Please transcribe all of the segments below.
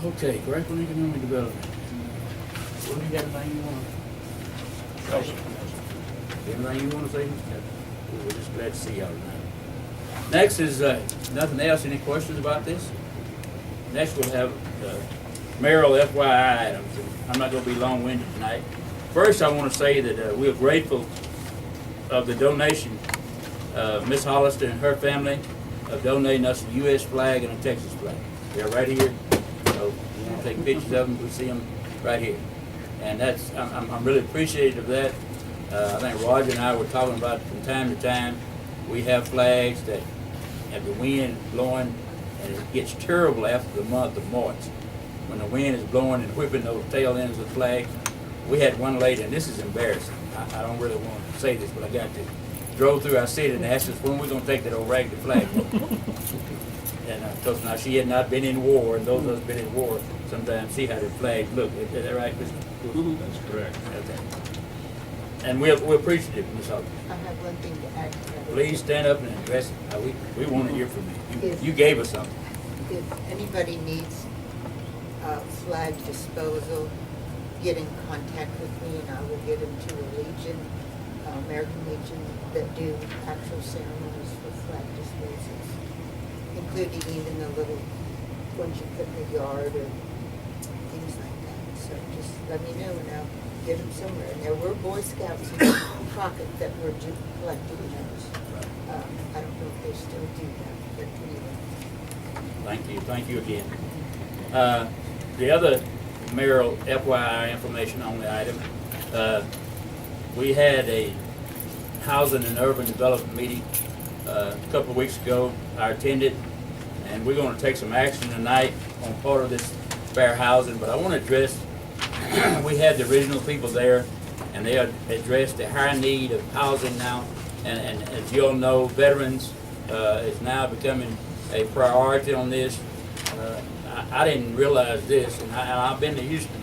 Okay, Grapeland Economic Development. What do you got, anything you want to? Anything you want to say? We're just glad to see y'all tonight. Next is, nothing else, any questions about this? Next we'll have mayoral FYI items. I'm not going to be long-winded tonight. First, I want to say that we're grateful of the donation Miss Hollister and her family of donating us a U.S. flag and a Texas flag. They're right here. So you want to take pictures of them, we see them right here. And that's, I'm really appreciative of that. I think Roger and I were talking about from time to time, we have flags that have the wind blowing, and it gets terrible after the month of March. When the wind is blowing and whipping those tail ends of the flag. We had one lady, and this is embarrassing. I don't really want to say this, but I got to. Drove through our city and asked us when we're going to take that old raggedy flag. And I told her now she had not been in war, and those of us been in war sometimes see how the flags look. Is that right, Mr.? That's correct. Okay. And we're appreciative, Ms. Hawkins. I have one thing to add to that. Please stand up and address it. We want to hear from you. Yes. You gave us something. If anybody needs flag disposal, get in contact with me and I will get them to a Legion, American Legion, that do actual ceremonies for flag disposals, including even the little ones you put in the yard or things like that. So just let me know and I'll get them somewhere. And there were Boy Scouts in Crockett that were collecting those. I don't know if they still do that, but anyway. Thank you again. The other mayoral FYI information on the item, we had a housing and urban development meeting a couple of weeks ago. I attended, and we're going to take some action tonight on part of this fair housing, but I want to address, we had the original people there, and they addressed the high need of housing now, and as you all know, veterans is now becoming a priority on this. I didn't realize this, and I've been to Houston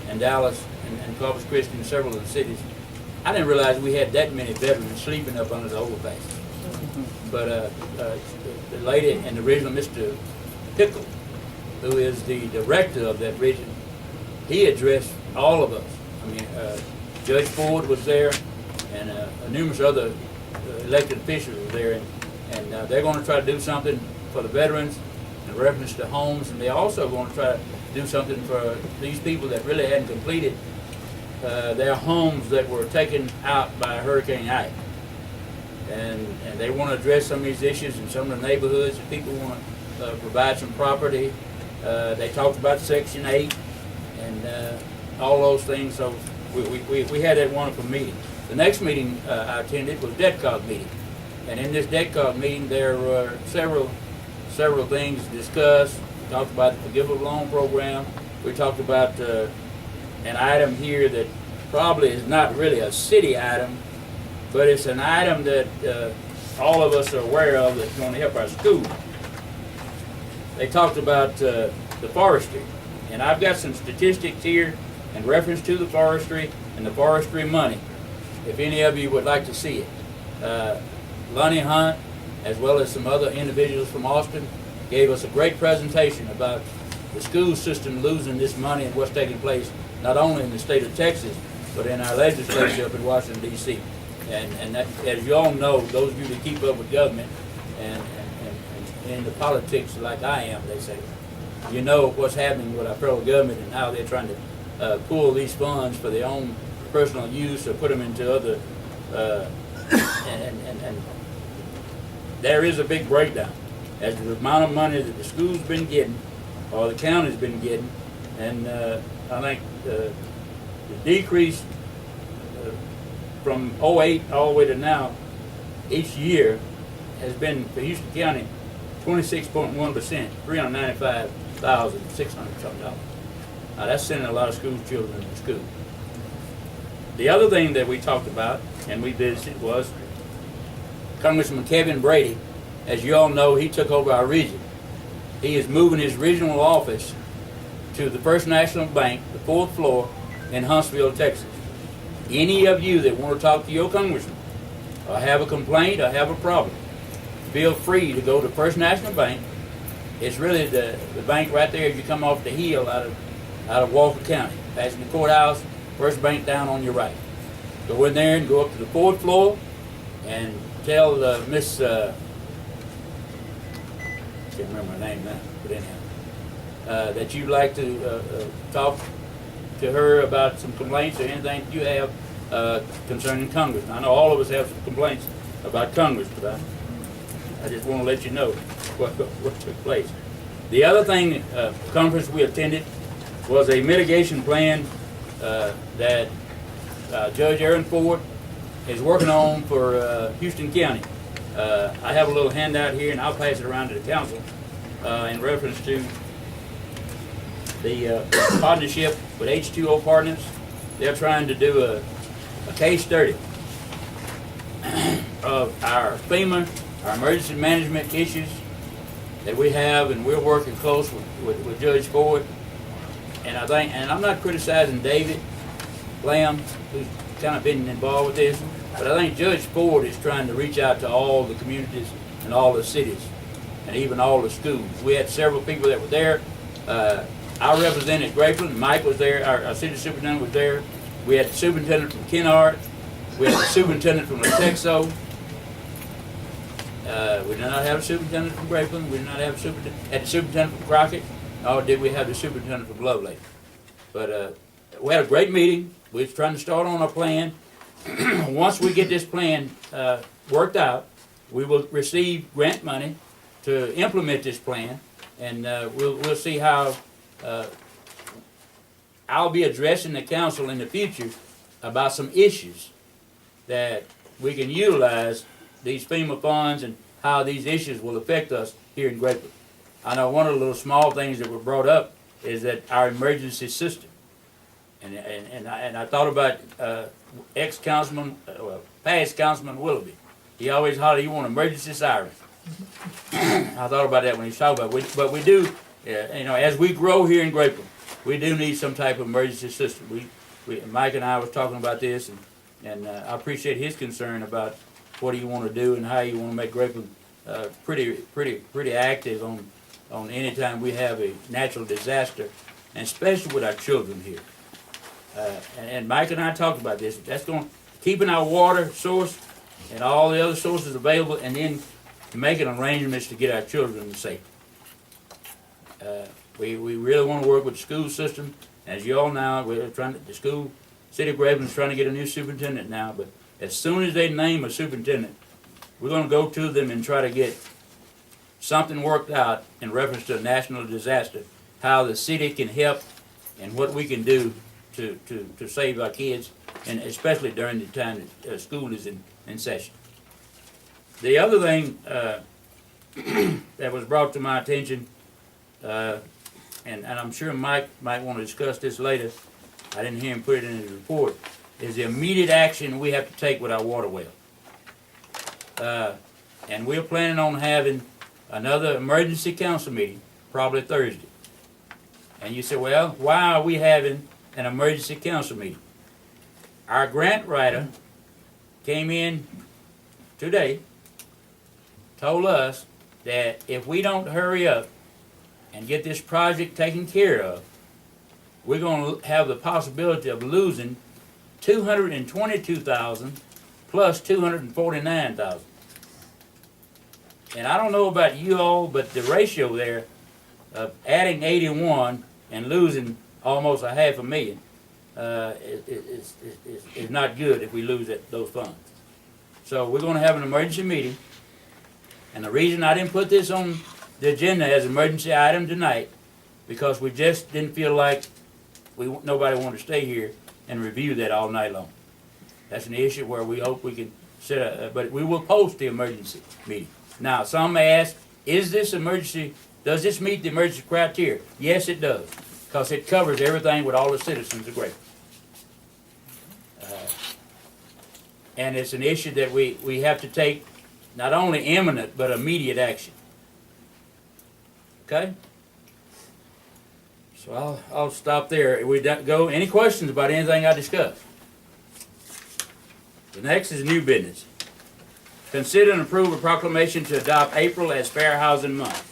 and Dallas and Corpus Christi and several of the cities. I didn't realize we had that many veterans sleeping up under the overpass. But the lady and the original Mr. Pickle, who is the director of that region, he addressed all of us. I mean, Judge Ford was there, and numerous other elected officials were there, and they're going to try to do something for the veterans in reference to homes, and they're also going to try to do something for these people that really hadn't completed their homes that were taken out by Hurricane Ike. And they want to address some of these issues in some of the neighborhoods, and people want to provide some property. They talked about Section 8 and all those things, so we had that wonderful meeting. The next meeting I attended was DETCOG meeting, and in this DETCOG meeting there were several things discussed. We talked about the forgivable loan program. We talked about an item here that probably is not really a city item, but it's an item that all of us are aware of that's going to help our school. They talked about the forestry, and I've got some statistics here in reference to the forestry and the forestry money, if any of you would like to see it. Lonnie Hunt, as well as some other individuals from Austin, gave us a great presentation about the school system losing this money and what's taking place not only in the state of Texas, but in our legislature up in Washington, D.C. And that, as you all know, those of you that keep up with government and into politics like I am, they say, you know what's happening with our federal government and how they're trying to pull these funds for their own personal use or put them into other, and there is a big breakdown as to the amount of money that the school's been getting or the county's been getting, and I think the decrease from 08 all the way to now each year has been for Houston County 26.1%, $395,600 something. Now that's sending a lot of school children to school. The other thing that we talked about and we visited was Congressman Kevin Brady. As you all know, he took over our region. He is moving his regional office to the First National Bank, the 4th floor in Huntsville, Texas. Any of you that want to talk to your congressman or have a complaint or have a problem, feel free to go to First National Bank It's really the bank right there as you come off the hill out of Walker County, passing the courthouse, first bank down on your right. Go in there and go up to the 4th floor and tell Miss, can't remember her name now, but anyhow, that you'd like to talk to her about some complaints or anything that you have concerning Congress. I know all of us have some complaints about Congress, but I just want to let you know what took place. The other thing, conference we attended was a mitigation plan that Judge Aaron Ford is working on for Houston County. I have a little handout here, and I'll pass it around to the council in reference to the partnership with H2O Partners. They're trying to do a case study of our FEMA, our emergency management issues that we have, and we're working close with Judge Ford. And I think, and I'm not criticizing David Lamb, who's kind of been involved with this, but I think Judge Ford is trying to reach out to all the communities and all the cities and even all the schools. We had several people that were there. I represented Grapeland. Mike was there. Our city superintendent was there. We had the superintendent from Kennard. We had the superintendent from Latexo. We did not have a superintendent from Grapeland. We did not have a superintendent from Crockett. Nor did we have the superintendent from Lovelady. But we had a great meeting. We was trying to start on our plan. Once we get this plan worked out, we will receive grant money to implement this plan, and we'll see how I'll be addressing the council in the future about some issues that we can utilize these FEMA funds and how these issues will affect us here in Grapeland. I know one of the little small things that were brought up is that our emergency system. And I thought about ex-councilman, past Councilman Willoughby. He always hollered, "You want emergency sirens." I thought about that when he was talking about it. But we do, as we grow here in Grapeland, we do need some type of emergency system. Mike and I was talking about this, and I appreciate his concern about what do you want to do and how you want to make Grapeland pretty active on any time we have a natural disaster, and especially with our children here. And Mike and I talked about this. That's going keeping our water source and all the other sources available, and then making arrangements to get our children to safety. We really want to work with the school system. As you all know, City of Grapeland is trying to get a new superintendent now, but as soon as they name a superintendent, we're going to go to them and try to get something worked out in reference to a national disaster, how the city can help and what we can do to save our kids, and especially during the time that school is in session. The other thing that was brought to my attention, and I'm sure Mike might want to discuss this later, I didn't hear him put it in his report, is the immediate action we have to take with our water well. And we're planning on having another emergency council meeting, probably Thursday. And you say, well, why are we having an emergency council meeting? Our grant writer came in today, told us that if we don't hurry up and get this project taken care of, we're going to have the possibility of losing $222,000 plus $249,000. And I don't know about you all, but the ratio there of adding 81 and losing almost $500,000 is not good if we lose those funds. So we're going to have an emergency meeting, and the reason I didn't put this on the agenda as an emergency item tonight, because we just didn't feel like nobody wanted to stay here and review that all night long. That's an issue where we hope we can but we will post the emergency meeting. Now, some may ask, does this meet the emergency criteria? Yes, it does, because it covers everything with all the citizens of Grapeland. And it's an issue that we have to take not only imminent, but immediate action. Okay? So I'll stop there. We don't go. Any questions about anything I discussed? The next is new business. Consider and approve a proclamation to adopt April as Fair Housing Month.